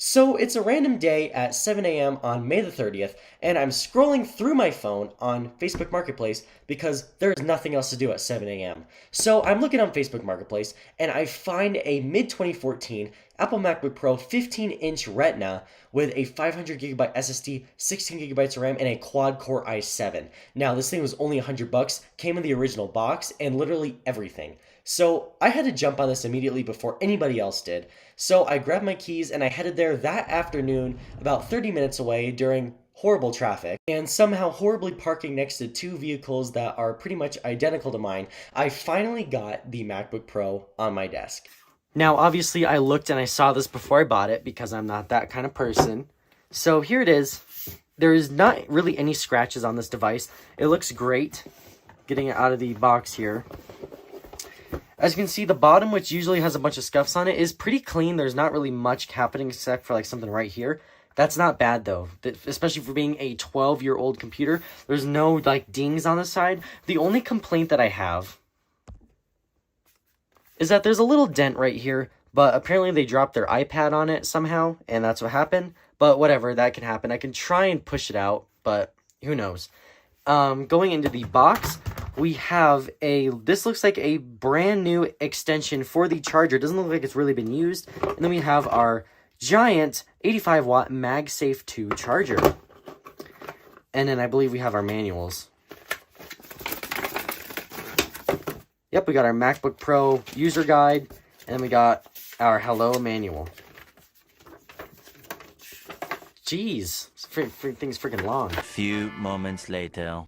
So it's a random day at 7 a.m. on May the 30th, and I'm scrolling through my phone on Facebook Marketplace because there is nothing else to do at 7 a.m. So I'm looking on Facebook Marketplace and I find a mid 2014 Apple MacBook Pro 15-inch Retina with a 500 gigabyte SSD, 16 gigabytes of RAM, and a quad core i7. Now, this thing was only $100, came in the original box, and literally everything. So I had to jump on this immediately before anybody else did. So I grabbed my keys and I headed there that afternoon, about 30 minutes away during horrible traffic, and somehow horribly parking next to two vehicles that are pretty much identical to mine. I finally got the MacBook Pro on my desk. Now, obviously, I looked and I saw this before I bought it because I'm not that kind of person. So here it is. There is not really any scratches on this device. It looks great. Getting it out of the box here. As you can see, the bottom, which usually has a bunch of scuffs on it, is pretty clean. There's not really much happening except for like something right here. That's not bad though, especially for being a 12-year-old computer. There's no like dings on the side. The only complaint that I have is that there's a little dent right here, but apparently they dropped their iPad on it somehow, and that's what happened. But whatever, that can happen. I can try and push it out, but who knows. Going into the box, we have this looks like a brand new extension for the charger. It doesn't look like it's really been used. And then we have our giant 85 watt MagSafe 2 charger. And then I believe we have our manuals. Yep, we got our MacBook Pro user guide, and then we got our hello manual. Jeez, thing's freaking long. A few moments later.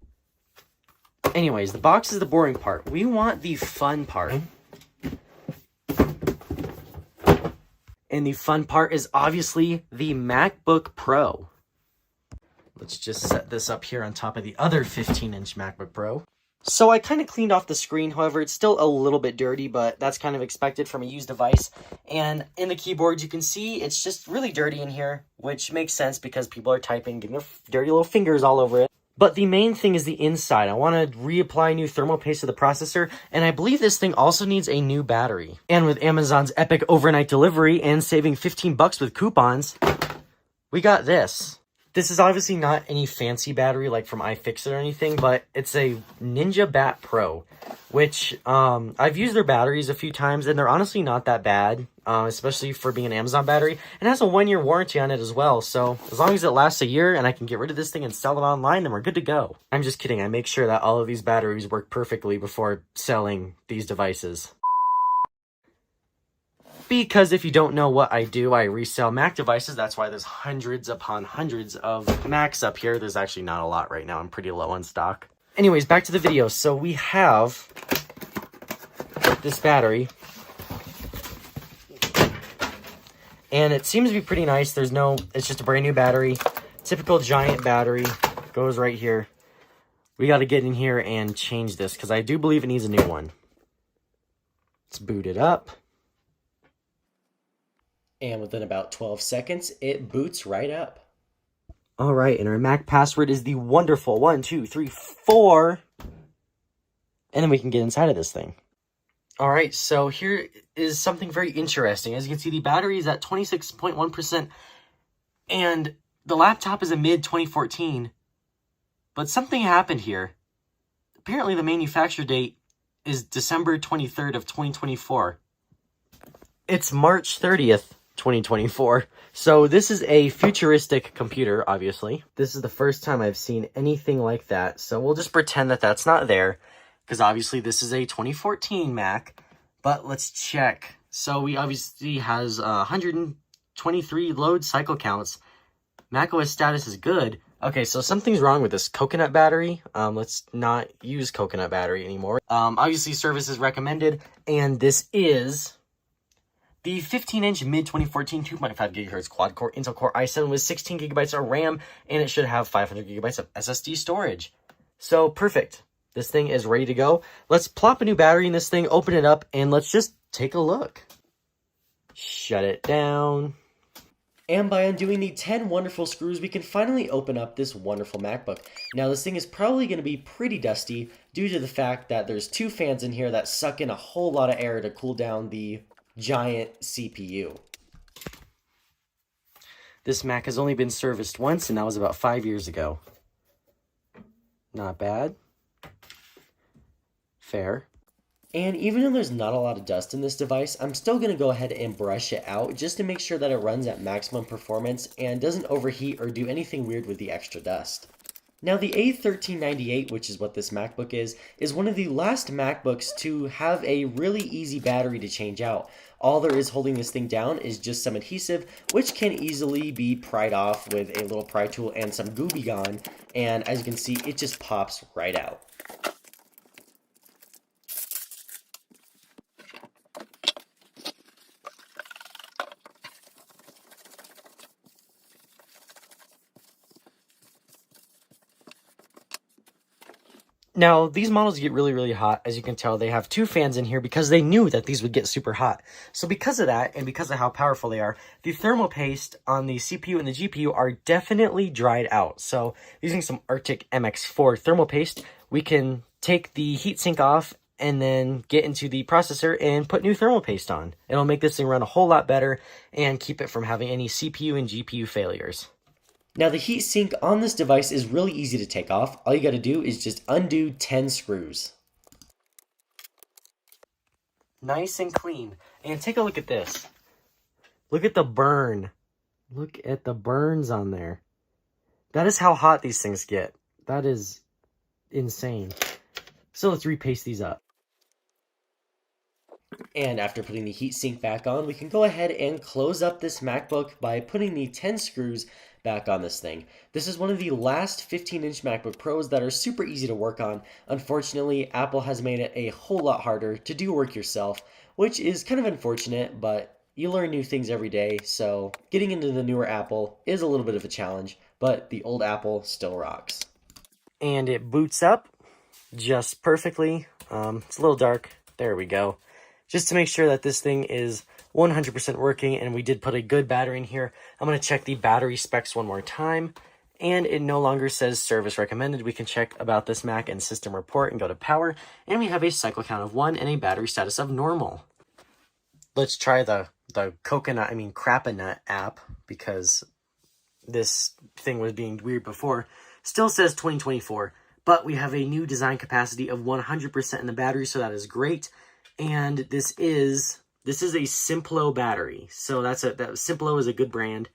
Anyways, the box is the boring part. We want the fun part. And the fun part is obviously the MacBook Pro. Let's just set this up here on top of the other 15-inch MacBook Pro. So I kind of cleaned off the screen, however, it's still a little bit dirty, but that's kind of expected from a used device. And in the keyboard, you can see it's just really dirty in here, which makes sense because people are typing, getting their dirty little fingers all over it. But the main thing is the inside. I want to reapply new thermal paste to the processor, and I believe this thing also needs a new battery. And with Amazon's epic overnight delivery and saving $15 with coupons, we got this. This is obviously not any fancy battery like from iFixit or anything, but it's a Ninja Bat Pro, which I've used their batteries a few times, and they're honestly not that bad, especially for being an Amazon battery. And it has a 1-year warranty on it as well, so as long as it lasts a year and I can get rid of this thing and sell it online, then we're good to go. I'm just kidding. I make sure that all of these batteries work perfectly before selling these devices. Because if you don't know what I do, I resell Mac devices. That's why there's hundreds upon hundreds of Macs up here. There's actually not a lot right now. I'm pretty low on stock. Anyways, back to the video. So we have this battery. And it seems to be pretty nice. It's just a brand new battery. Typical giant battery. Goes right here. We got to get in here and change this because I do believe it needs a new one. Let's boot it up. And within about 12 seconds, it boots right up. All right, and our Mac password is the wonderful 1234. And then we can get inside of this thing. All right, so here is something very interesting. As you can see, the battery is at 26.1%, and the laptop is a mid-2014. But something happened here. Apparently, the manufacture date is December 23rd of 2024. It's March 30th. 2024. So this is a futuristic computer, obviously. This is the first time I've seen anything like that. So we'll just pretend that that's not there, because obviously this is a 2014 Mac. But let's check. So we obviously has 123 load cycle counts. macOS status is good. Okay, so something's wrong with this coconut battery. Let's not use coconut battery anymore. Obviously service is recommended, and this is the 15-inch mid-2014 2.5 GHz quad-core Intel Core i7 with 16 gigabytes of RAM, and it should have 500 gigabytes of SSD storage. So, perfect. This thing is ready to go. Let's plop a new battery in this thing, open it up, and let's just take a look. Shut it down. And by undoing the 10 wonderful screws, we can finally open up this wonderful MacBook. Now, this thing is probably going to be pretty dusty due to the fact that there's two fans in here that suck in a whole lot of air to cool down the giant CPU. This Mac has only been serviced once, and that was about 5 years ago. Not bad. Fair. And even though there's not a lot of dust in this device, I'm still going to go ahead and brush it out just to make sure that it runs at maximum performance and doesn't overheat or do anything weird with the extra dust. Now the A1398, which is what this MacBook is one of the last MacBooks to have a really easy battery to change out. All there is holding this thing down is just some adhesive, which can easily be pried off with a little pry tool and some Gooby Gone, and as you can see, it just pops right out. Now, these models get really, really hot. As you can tell, they have 2 fans in here because they knew that these would get super hot. So because of that, and because of how powerful they are, the thermal paste on the CPU and the GPU are definitely dried out. So using some Arctic MX4 thermal paste, we can take the heatsink off and then get into the processor and put new thermal paste on. It'll make this thing run a whole lot better and keep it from having any CPU and GPU failures. Now the heatsink on this device is really easy to take off. All you got to do is just undo 10 screws. Nice and clean. And take a look at this. Look at the burn. Look at the burns on there. That is how hot these things get. That is insane. So let's repaste these up. And after putting the heatsink back on, we can go ahead and close up this MacBook by putting the 10 screws back on this thing. This is one of the last 15-inch MacBook Pros that are super easy to work on. Unfortunately, Apple has made it a whole lot harder to do work yourself, which is kind of unfortunate, but you learn new things every day, so getting into the newer Apple is a little bit of a challenge, but the old Apple still rocks. And it boots up just perfectly. It's a little dark. There we go. Just to make sure that this thing is 100% working, and we did put a good battery in here. I'm going to check the battery specs one more time, and it no longer says service recommended. We can check about this Mac and system report and go to power, and we have a cycle count of 1 and a battery status of normal. Let's try the Crapinut app, because this thing was being weird before. Still says 2024, but we have a new design capacity of 100% in the battery, so that is great. And this is a Simplo battery. So Simplo is a good brand,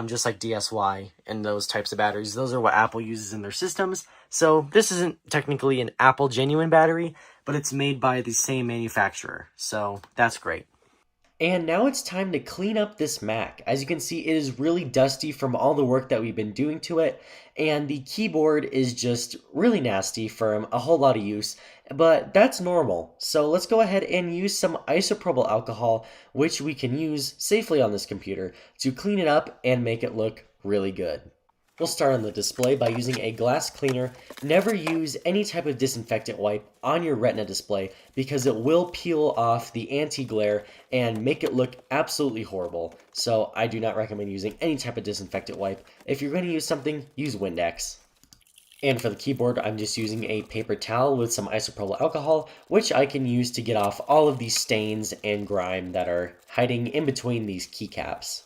just like DSY and those types of batteries. Those are what Apple uses in their systems. So this isn't technically an Apple genuine battery, but it's made by the same manufacturer. So that's great. And now it's time to clean up this Mac. As you can see, it is really dusty from all the work that we've been doing to it, and the keyboard is just really nasty from a whole lot of use, but that's normal. So let's go ahead and use some isopropyl alcohol, which we can use safely on this computer, to clean it up and make it look really good. We'll start on the display by using a glass cleaner. Never use any type of disinfectant wipe on your Retina display because it will peel off the anti-glare and make it look absolutely horrible. So I do not recommend using any type of disinfectant wipe. If you're going to use something, use Windex. And for the keyboard, I'm just using a paper towel with some isopropyl alcohol, which I can use to get off all of these stains and grime that are hiding in between these keycaps.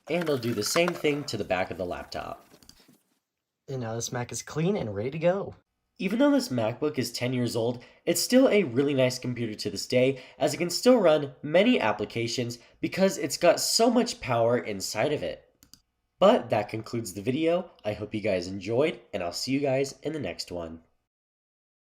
And I'll do the same thing to the back of the laptop. And now this Mac is clean and ready to go. Even though this MacBook is 10 years old, it's still a really nice computer to this day, as it can still run many applications because it's got so much power inside of it. But that concludes the video. I hope you guys enjoyed, and I'll see you guys in the next one.